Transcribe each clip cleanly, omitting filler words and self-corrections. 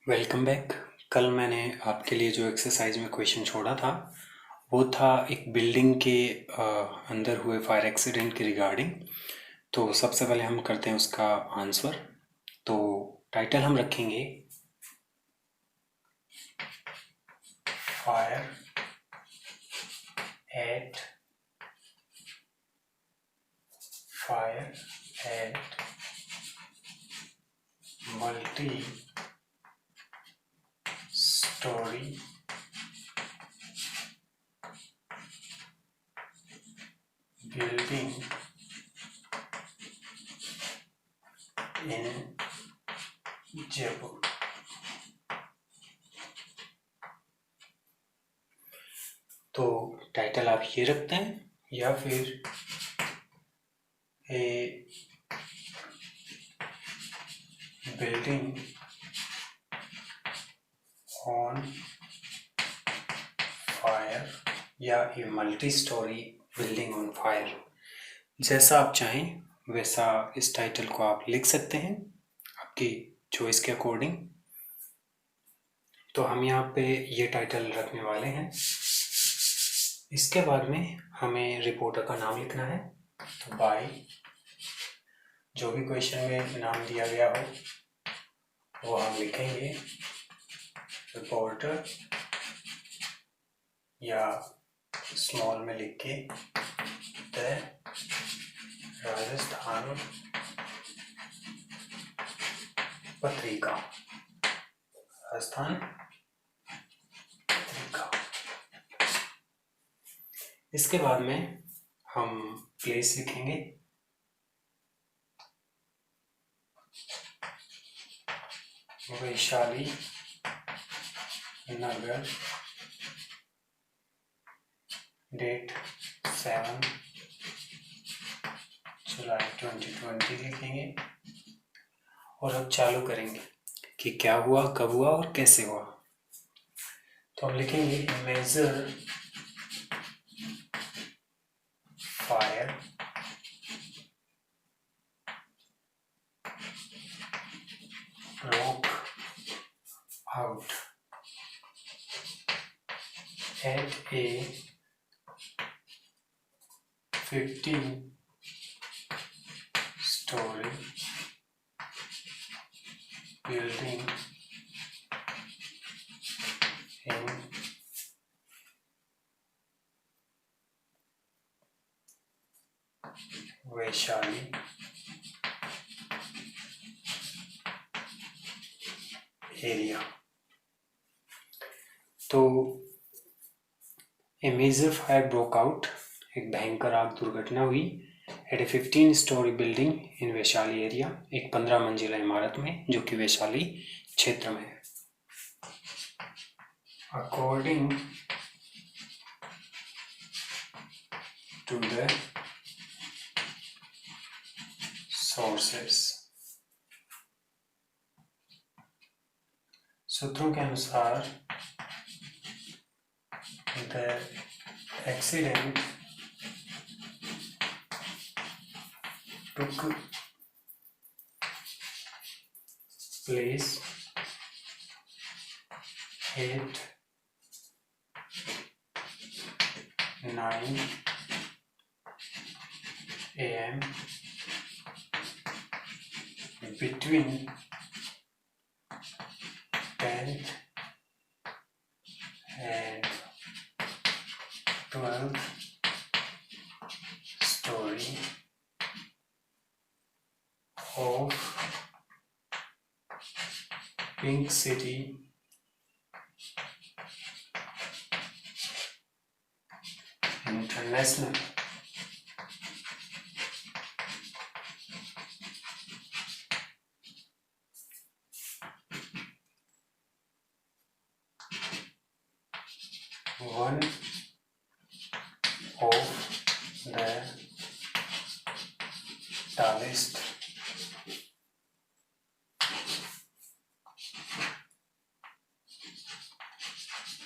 Welcome back. कल मैंने आपके लिए जो एक्सरसाइज में क्वेश्चन छोड़ा था वो था एक बिल्डिंग के अंदर हुए फायर एक्सीडेंट के रिगार्डिंग। तो सबसे पहले हम करते हैं उसका आंसर। तो टाइटल हम रखेंगे fire at multi storey building इन जयपुर। तो टाइटल आप ये रखते हैं या फिर ए बिल्डिंग ऑन फायर या a multi storey building on fire. जैसा आप चाहें वैसा इस टाइटल को आप लिख सकते हैं आपकी चॉइस के अकॉर्डिंग। तो हम यहाँ पे ये टाइटल रखने वाले हैं। इसके बाद में हमें रिपोर्टर का नाम लिखना है। तो बाय जो भी क्वेश्चन में नाम दिया गया हो वो हम लिखेंगे रिपोर्टर, या स्मॉल में लिख के द राजस्थान पत्रिका, राजस्थान पत्रिका। इसके बाद में हम प्लेस लिखेंगे वैशाली नगर, डेट 7 जुलाई 2020 लिखेंगे। और अब चालू करेंगे कि क्या हुआ, कब हुआ और कैसे हुआ। तो हम लिखेंगे major fire broke out at a 15-story building in Vaishali area. तो a major fire broke out, एक भयंकर आग दुर्घटना हुई at a 15-story building in Vaishali area, एक 15 मंजिला इमारत में जो कि वैशाली क्षेत्र में है। अकॉर्डिंग टू द सोर्सेस, सूत्रों के अनुसार the accident took place at 9 a.m. between 10th and 12th story of Pink City International one of the tallest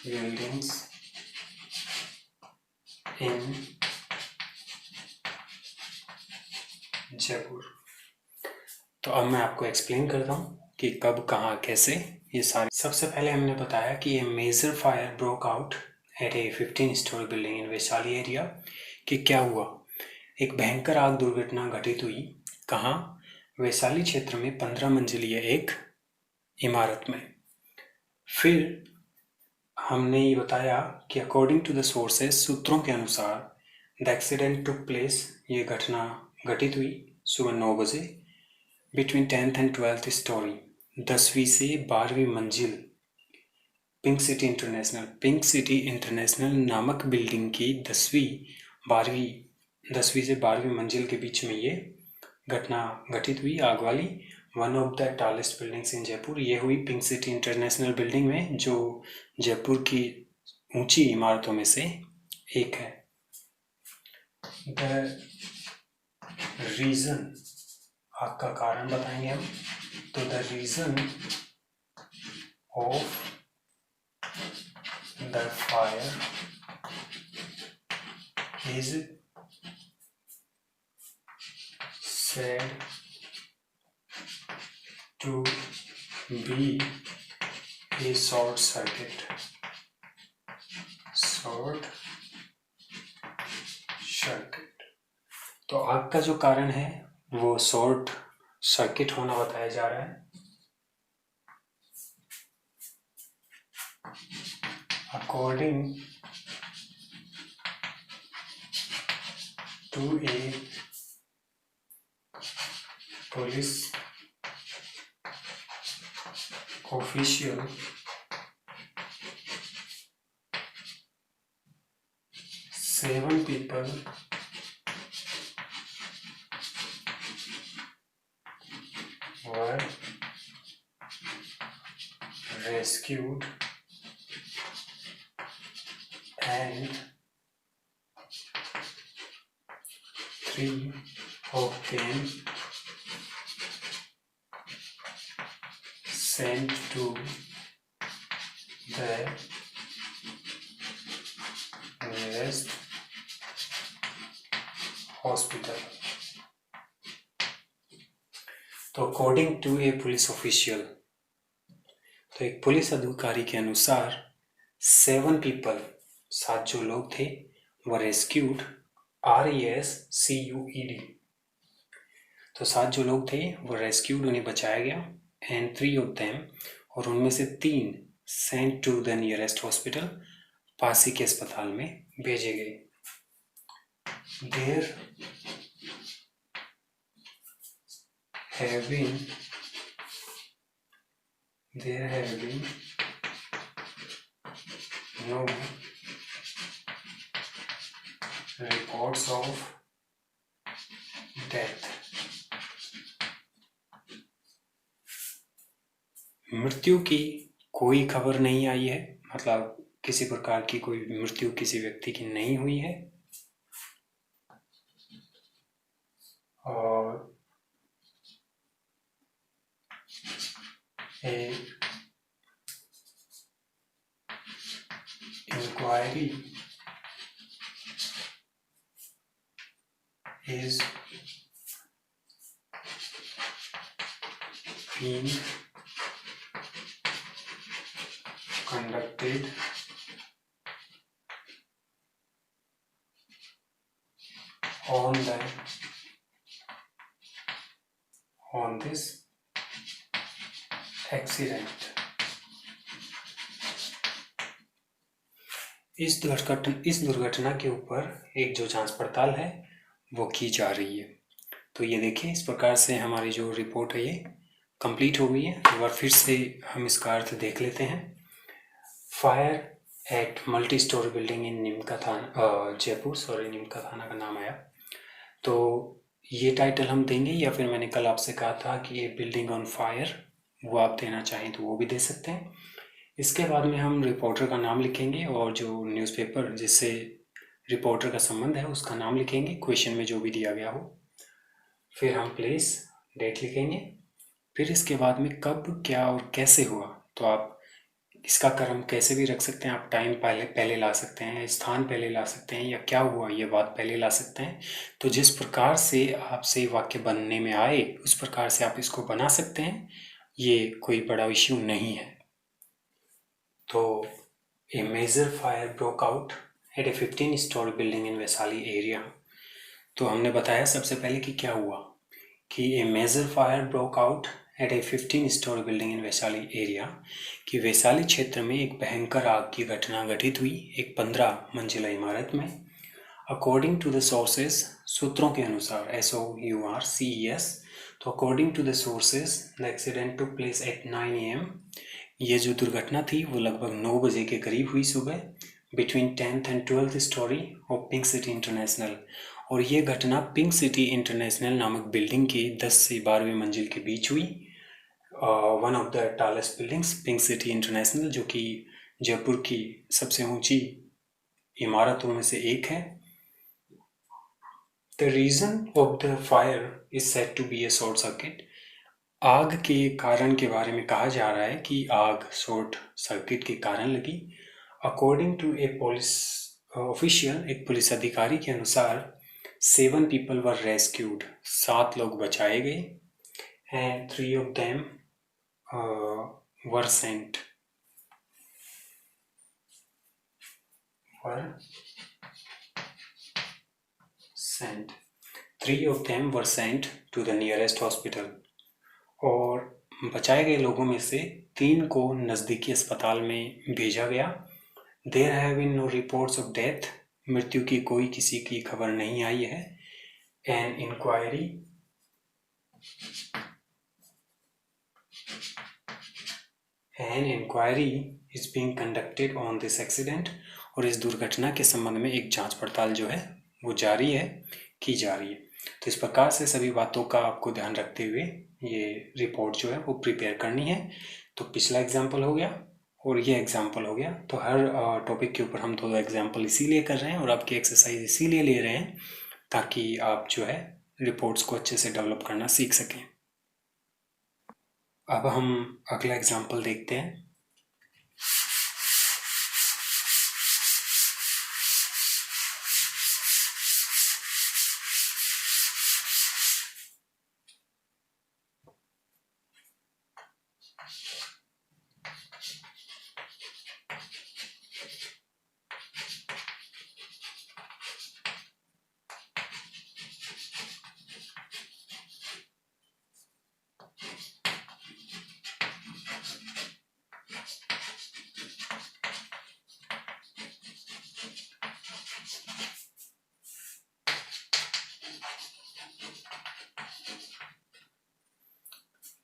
buildings in Jaipur. तो अब मैं आपको एक्सप्लेन करता हूँ कि कब, कहाँ, कैसे ये सारे। सबसे पहले हमने बताया कि ये major fire broke out at a 15 story building in Vaishali area. कि क्या हुआ, एक भयंकर आग दुर्घटना घटित हुई। कहाँ? वैशाली क्षेत्र में 15 मंजिलीय एक इमारत में। फिर हमने ये बताया कि अकॉर्डिंग टू द सोर्सेस, सूत्रों के अनुसार, द एक्सीडेंट टुक प्लेस, ये घटना घटित हुई सुबह 9 बजे, between 10th and 12th story, 10वीं से 12वीं मंजिल, पिंक सिटी इंटरनेशनल नामक बिल्डिंग की 10वीं से 12वीं मंजिल के बीच में ये घटना घटित हुई, आग वाली। One of the tallest buildings इन जयपुर, ये हुई पिंक सिटी इंटरनेशनल बिल्डिंग में, जो जयपुर की ऊंची इमारतों में से एक है। द रीजन, आग का कारण बताएंगे हम। तो the reason of the fire is said to be a short circuit. तो आग का जो कारण है वो शॉर्ट सर्किट होना बताया जा रहा है। According to a police official, 7 people were rescued and 3 of them sent to the nearest hospital. तो according to a police official, तो एक पुलिस अधिकारी के अनुसार 7 people, 7 जो लोग थे, वो रेस्क्यूड, RESCUED, तो 7 जो लोग थे वो रेस्क्यूड, उन्हें बचाया गया। एंड 3 of them, और उनमें से 3 sent to the nearest hospital, पास ही के अस्पताल में भेजे गए। There have been no reports of death. मृत्यु की कोई खबर नहीं आई है, मतलब किसी प्रकार की कोई मृत्यु किसी व्यक्ति की नहीं हुई है। और inquiry is being conducted on this accident. इस दुर्घटना के ऊपर एक जो जांच पड़ताल है वो की जा रही है। तो ये देखिए, इस प्रकार से हमारी जो रिपोर्ट है ये कंप्लीट हो गई है। एक बार फिर से हम इसका अर्थ देख लेते हैं। Fire at multi storey building in Nimka Thana Jaipur, निमका थाना का नाम आया। तो ये टाइटल हम देंगे, या फिर मैंने कल आपसे कहा था कि ये बिल्डिंग ऑन फायर, वो आप देना चाहें तो वो भी दे सकते हैं। इसके बाद में हम रिपोर्टर का नाम लिखेंगे और जो न्यूज़पेपर जिससे रिपोर्टर का संबंध है उसका नाम लिखेंगे, क्वेश्चन में जो भी दिया गया हो। फिर हम प्लेस, डेट लिखेंगे। फिर इसके बाद में कब, क्या और कैसे हुआ, तो आप इसका क्रम कैसे भी रख सकते हैं। आप टाइम पहले ला सकते हैं, स्थान पहले ला सकते हैं, या क्या हुआ ये बात पहले ला सकते हैं। तो जिस प्रकार से आपसे वाक्य बनने में आए उस प्रकार से आप इसको बना सकते हैं। ये कोई बड़ा इश्यू नहीं है। A major fire broke out at a 15-story building in Vaishali area. तो हमने बताया सबसे पहले कि क्या हुआ कि a major fire broke out at a 15-story building in Vaishali area, कि वैशाली क्षेत्र में एक भयंकर आग की घटना घटित हुई एक 15 मंजिला इमारत में. According to the sources, सूत्रों के अनुसार, SOURCES, तो according to the sources, the accident took place at 9 AM. ये जो दुर्घटना थी वो लगभग 9 बजे के करीब हुई सुबह, between 10th and 12th story of pink city international. और ये घटना पिंक सिटी इंटरनेशनल नामक बिल्डिंग के 10 से 12वीं मंजिल के बीच हुई. One of the tallest buildings, pink city international, जो कि जयपुर की सबसे ऊंची इमारतों में से एक है. The reason of the fire is said to be a short circuit. आग के कारण के बारे में कहा जा रहा है कि आग शॉर्ट सर्किट के कारण लगी. According to a police official, एक पुलिस अधिकारी के अनुसार 7 people वर रेस्क्यूड, 7 लोग बचाए गए. And 3 of them were sent. Three of them were sent to the nearest hospital. और बचाए गए लोगों में से 3 को नज़दीकी अस्पताल में भेजा गया. There have been no reports of death. मृत्यु की कोई किसी की खबर नहीं आई है. An inquiry is being conducted on this accident. और इस दुर्घटना के संबंध में एक जांच पड़ताल जो है वो जारी है, की जा रही है. तो इस प्रकार से सभी बातों का आपको ध्यान रखते हुए ये रिपोर्ट जो है वो प्रिपेयर करनी है. तो पिछला एग्जाम्पल हो गया और ये एग्जाम्पल हो गया. तो हर टॉपिक के ऊपर हम 2 एग्जाम्पल इसीलिए कर रहे हैं और आपकी एक्सरसाइज इसीलिए ले रहे हैं ताकि आप जो है रिपोर्ट्स को अच्छे से डेवलप करना सीख सकें. अब हम अगला एग्जाम्पल देखते हैं.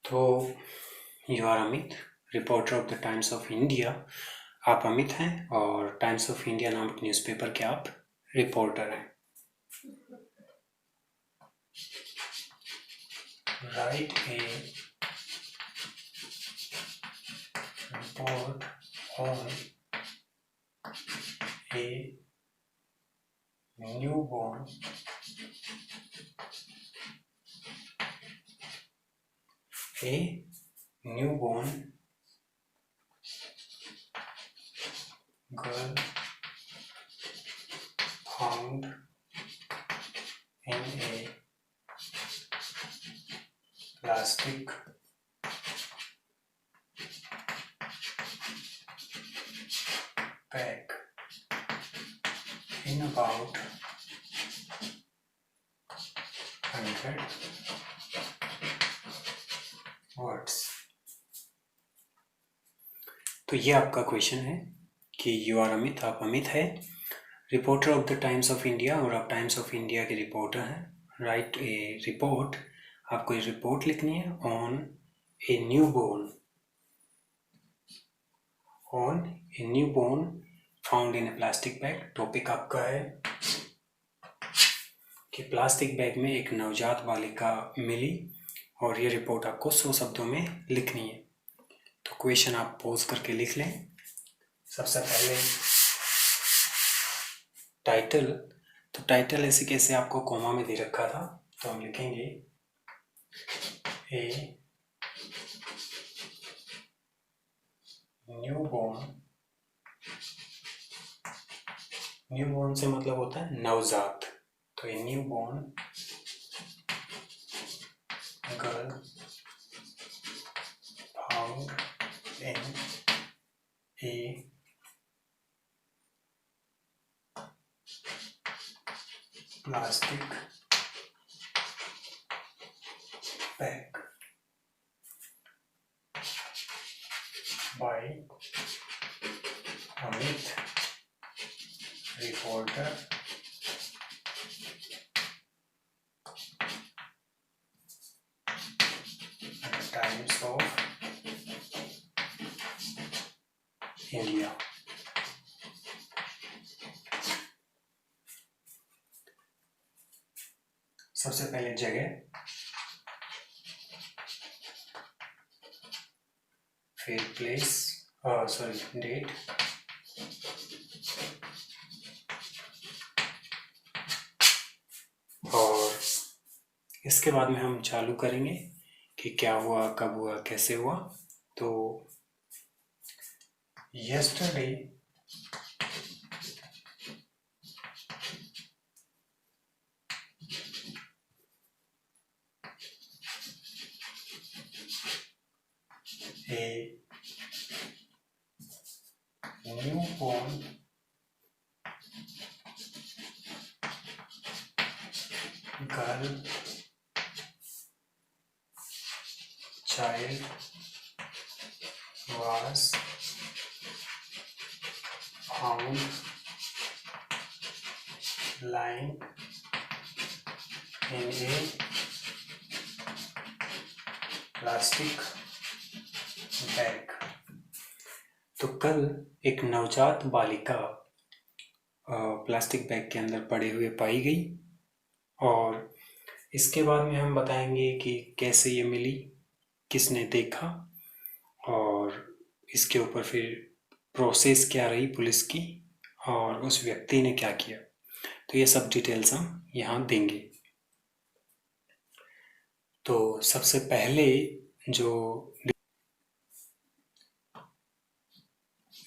तो you are Amit, reporter of the Times of India. आप अमित हैं और टाइम्स ऑफ इंडिया नामक न्यूज़पेपर के आप रिपोर्टर हैं. Write a report on a newborn girl found in a plastic bag in about 100 words. तो ये आपका क्वेश्चन है कि यू आर अमित, आप अमित है, reporter of the Times of India और आप टाइम्स ऑफ इंडिया के रिपोर्टर हैं. राइट ए रिपोर्ट, आपको ये रिपोर्ट लिखनी है on a newborn found in a plastic bag. Topic आपका है कि प्लास्टिक बैग में एक नवजात बालिका मिली और ये रिपोर्ट आपको 100 शब्दों में लिखनी है. तो क्वेश्चन आप पोज करके लिख लें. सबसे पहले टाइटल. तो टाइटल ऐसे कैसे आपको कोमा में दे रखा था, तो हम लिखेंगे ए न्यूबॉर्न से मतलब होता है नवजात. तो a newborn girl found in a plastic bag by Amit reporter Times of India. सबसे पहले जगह, फिर प्लेस, सॉरी डेट, और इसके बाद में हम चालू करेंगे कि क्या हुआ, कब हुआ, कैसे हुआ। तो yesterday a newborn girl child was found lying in a plastic bag। तो कल एक नवजात बालिका प्लास्टिक बैग के अंदर पड़े हुए पाई गई, और इसके बाद में हम बताएंगे कि कैसे ये मिली, किसने देखा, और इसके ऊपर फिर प्रोसेस क्या रही पुलिस की, और उस व्यक्ति ने क्या किया। तो ये सब डिटेल्स हम यहाँ देंगे। तो सबसे पहले जो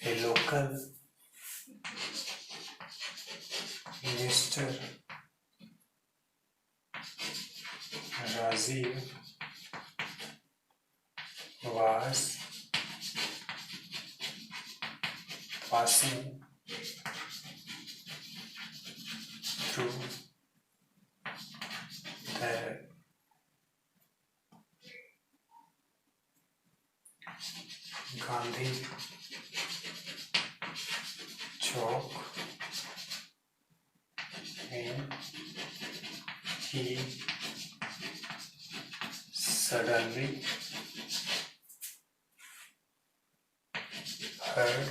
a local mister Rajiv was passing through the Gandhi Chowk when he suddenly heard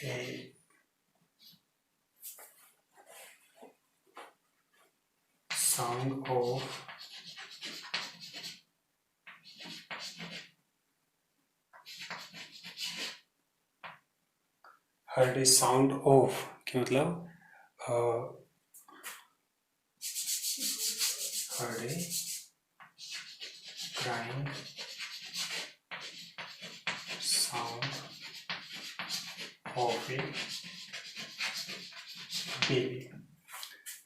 a sound of heard a sound of कि मतलब heard a crying sound of a baby।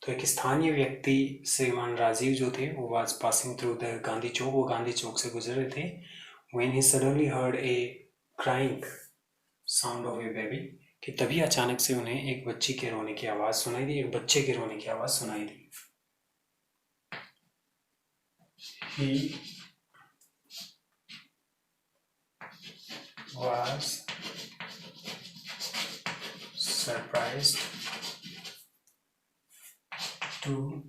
तो एक स्थानीय व्यक्ति श्रीमान राजीव जो थे वो was passing through the Gandhi Chowk, वो गांधी चौक से गुजर रहे थे। When he suddenly heard a crying sound of a baby, कि तभी अचानक से उन्हें एक बच्ची के रोने की आवाज सुनाई दी, एक बच्चे के रोने की आवाज सुनाई दी। He was surprised to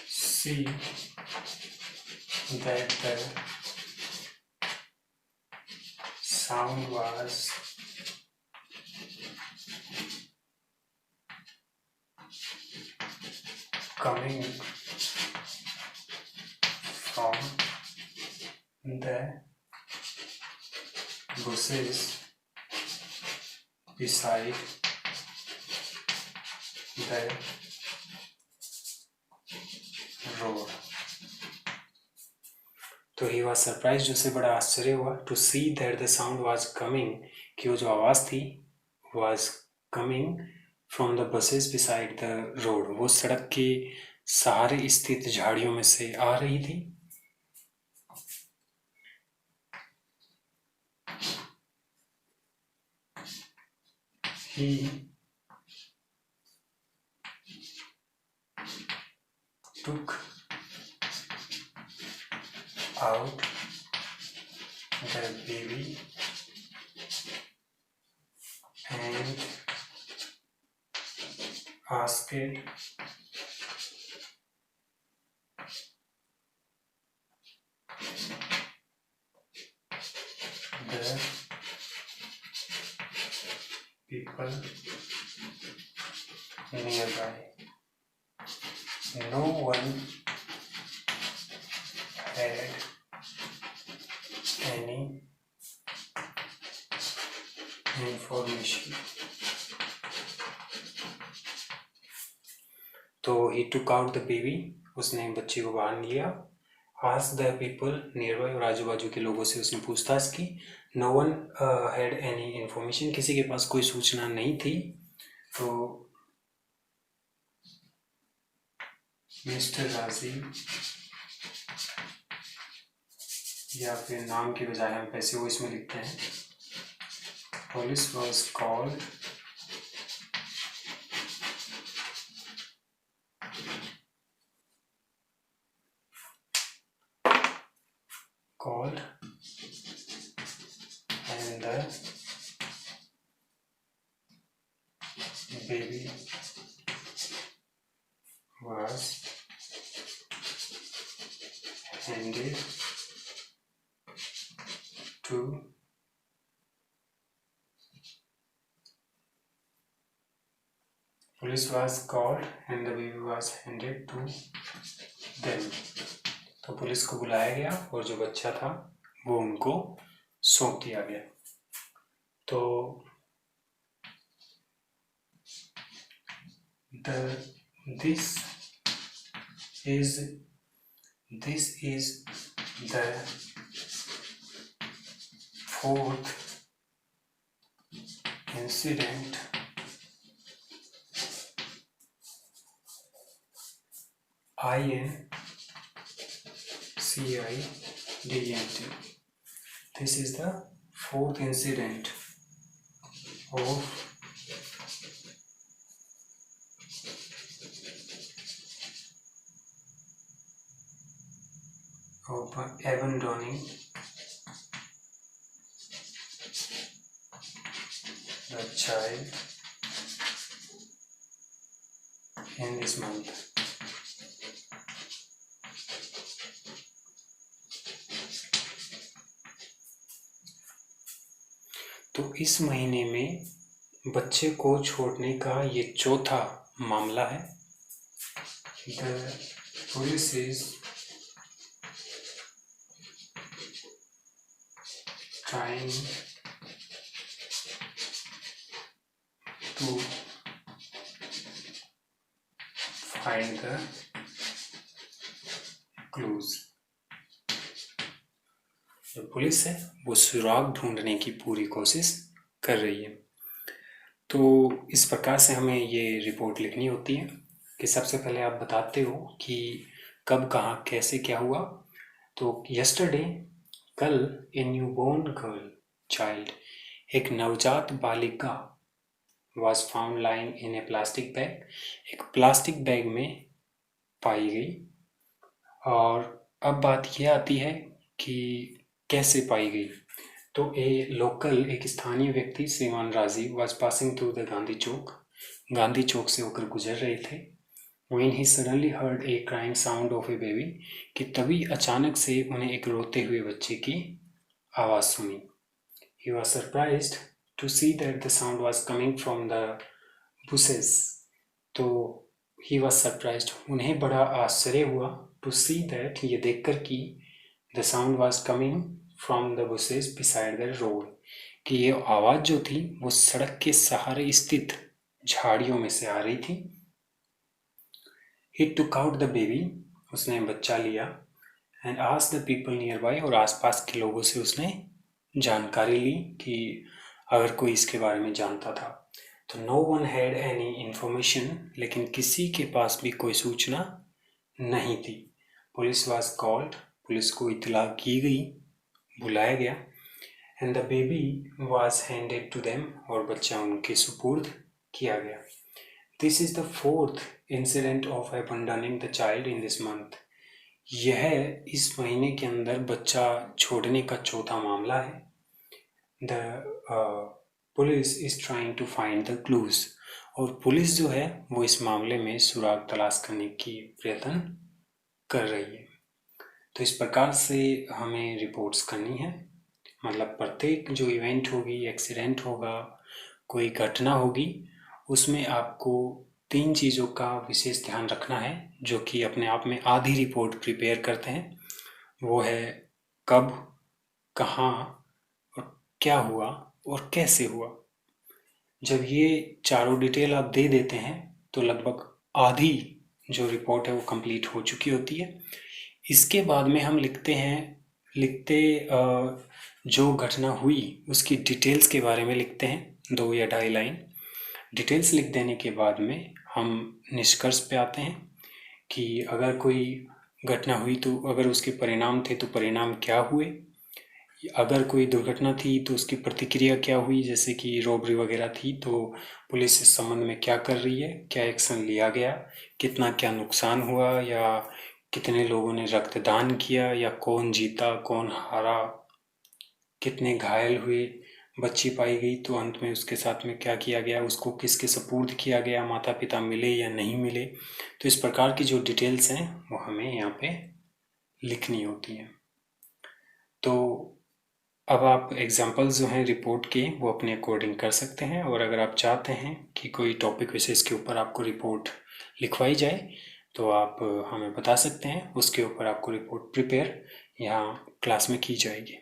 see that the sound was coming from the bushes beside the road। तो ही वॉज सरप्राइज, उसे बड़ा आश्चर्य हुआ, to see that the sound was coming, कि वो जो आवाज़ थी was coming from the buses beside the road, वो सड़क के सहारे स्थित झाड़ियों में से आ रही थी। he took out the baby and asked the people nearby. No one had any information. तो he took out the baby, उसने बच्चे को बाहर लिया. Asked the people nearby, और आजू बाजू के लोगों से उसने पूछताछ की. No one had any information, किसी के पास कोई सूचना नहीं थी. तो मिस्टर राजीव, या फिर नाम की बजाय हम पैसे वो इसमें लिखते हैं. Police was called and the baby was handed to police was called and the baby was handed to them. तो पुलिस को बुलाया गया और जो बच्चा था वो उनको सौंप दिया गया. तो this is the fourth incident INCIDENT. This is the fourth incident of abandoning the child in this month. तो इस महीने में बच्चे को छोड़ने का ये चौथा मामला है. The police is trying to find the clues. जो पुलिस है वो सुराग ढूंढने की पूरी कोशिश कर रही है. तो इस प्रकार से हमें ये रिपोर्ट लिखनी होती है कि सबसे पहले आप बताते हो कि कब कहाँ कैसे क्या हुआ. तो यस्टरडे, कल, ए न्यूबॉर्न गर्ल चाइल्ड, एक नवजात बालिका, was found lying in a plastic bag, एक प्लास्टिक बैग में पाई गई. और अब बात यह आती है कि कैसे पाई गई. तो एक स्थानीय व्यक्ति श्रीमान Rajiv was passing through the Gandhi Chowk से होकर गुजर रहे थे. When he suddenly heard a crying sound of a baby, कि तभी अचानक से उन्हें एक रोते हुए बच्चे की आवाज़ सुनी. He was surprised to see that the sound was coming from the bushes. तो he was surprised, उन्हें बड़ा आश्चर्य हुआ, to see that, ये देखकर कि the sound was coming from the bushes beside the road, कि ये आवाज़ जो थी वो सड़क के सहारे स्थित झाड़ियों में से आ रही थी. He took out the baby, उसने बच्चा लिया, and asked the people nearby, और आसपास के लोगों से उसने जानकारी ली कि अगर कोई इसके बारे में जानता था. तो no one had any information, लेकिन किसी के पास भी कोई सूचना नहीं थी. पुलिस was called, पुलिस को इत्तला की गई, बुलाया गया, and the baby was handed to them, और बच्चा उनके सुपुर्द किया गया। This is the 4th incident of abandoning the child in this month. यह इस महीने के अंदर बच्चा छोड़ने का चौथा मामला है। The police is trying to find the clues, और पुलिस जो है वो इस मामले में सुराग तलाश करने की प्रयत्न कर रही है। तो इस प्रकार से हमें रिपोर्ट्स करनी है, मतलब प्रत्येक जो इवेंट होगी, एक्सीडेंट होगा, कोई घटना होगी, उसमें आपको 3 चीज़ों का विशेष ध्यान रखना है, जो कि अपने आप में आधी रिपोर्ट प्रिपेयर करते हैं। वो है कब, कहाँ और क्या हुआ और कैसे हुआ। जब ये चारों डिटेल आप दे देते हैं तो लगभग आधी जो रिपोर्ट है वो कंप्लीट हो चुकी होती है। इसके बाद में हम लिखते जो घटना हुई उसकी डिटेल्स के बारे में लिखते हैं, 2 या 2.5 लाइन। डिटेल्स लिख देने के बाद में हम निष्कर्ष पे आते हैं कि अगर कोई घटना हुई तो अगर उसके परिणाम थे तो परिणाम क्या हुए, अगर कोई दुर्घटना थी तो उसकी प्रतिक्रिया क्या हुई, जैसे कि रॉबरी वगैरह थी तो पुलिस इस संबंध में क्या कर रही है, क्या एक्शन लिया गया, कितना क्या नुकसान हुआ, या कितने लोगों ने रक्तदान किया, या कौन जीता कौन हारा, कितने घायल हुए, बच्ची पाई गई तो अंत में उसके साथ में क्या किया गया, उसको किसके सपुर्द किया गया, माता पिता मिले या नहीं मिले। तो इस प्रकार की जो डिटेल्स हैं वो हमें यहाँ पे लिखनी होती हैं। तो अब आप एग्जाम्पल्स जो हैं रिपोर्ट के वो अपने अकॉर्डिंग कर सकते हैं, और अगर आप चाहते हैं कि कोई टॉपिक विशेष के ऊपर आपको रिपोर्ट लिखवाई जाए तो आप हमें बता सकते हैं, उसके ऊपर आपको रिपोर्ट प्रिपेयर यहाँ क्लास में की जाएगी।